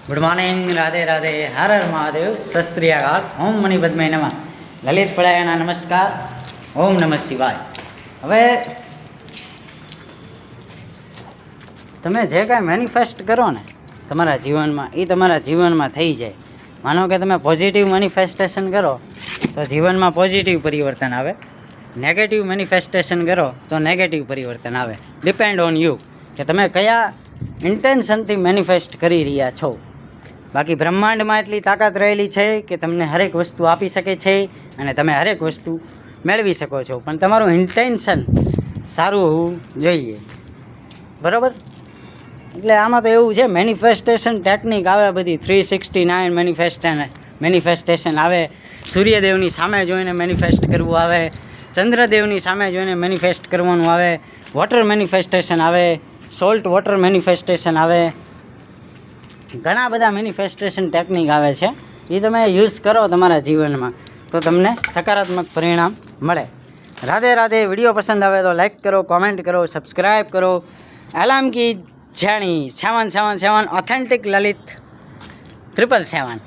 Good morning, Radhe Radhe, Har Har Mahadev, શસ્ત્રીયાકાલ, ઓમ મણિ પદ્મે નમઃ, લલિત પડાયાના નમસ્કાર, ઓમ નમઃ શિવાય. હવે તમે જે કાંઈ મેનિફેસ્ટ કરો ને તમારા જીવનમાં, એ તમારા જીવનમાં થઈ જાય. માનો કે તમે પોઝિટિવ મેનિફેસ્ટેશન કરો તો જીવનમાં પોઝિટિવ પરિવર્તન આવે, નેગેટિવ મેનિફેસ્ટેશન કરો તો નેગેટિવ પરિવર્તન આવે. ડિપેન્ડ ઓન યુ કે તમે કયા ઇન્ટેન્શનથી મેનિફેસ્ટ કરી રહ્યા છો. બાકી બ્રહ્માંડમાં એટલી તાકાત રહેલી છે કે તમને હરેક વસ્તુ આપી શકે છે અને તમે હરેક વસ્તુ મેળવી શકો છો, પણ તમારું ઇન્ટેન્શન સારું હોવું જોઈએ. બરાબર? એટલે આમાં તો એવું છે, મેનિફેસ્ટેશન ટેકનિક આવે બધી 369 મેનિફેસ્ટેશન આવે. સૂર્યદેવની સામે જોઈને મેનિફેસ્ટ કરવું આવે, ચંદ્રદેવની સામે જોઈને મેનિફેસ્ટ કરવાનું આવે, વોટર મેનિફેસ્ટેશન આવે, સોલ્ટ વોટર મેનિફેસ્ટેશન આવે. ઘણા બધા મેનિફેસ્ટેશન ટેકનિક આવે છે. એ તમે યુઝ કરો તમારા જીવનમાં તો તમને સકારાત્મક પરિણામ મળે. રાધે રાધે. વિડીયો પસંદ આવે તો લાઈક કરો, કોમેન્ટ કરો, સબસ્ક્રાઈબ કરો. એલાર્મ કી જાણી 777 ઓથેન્ટિક લલિત 777.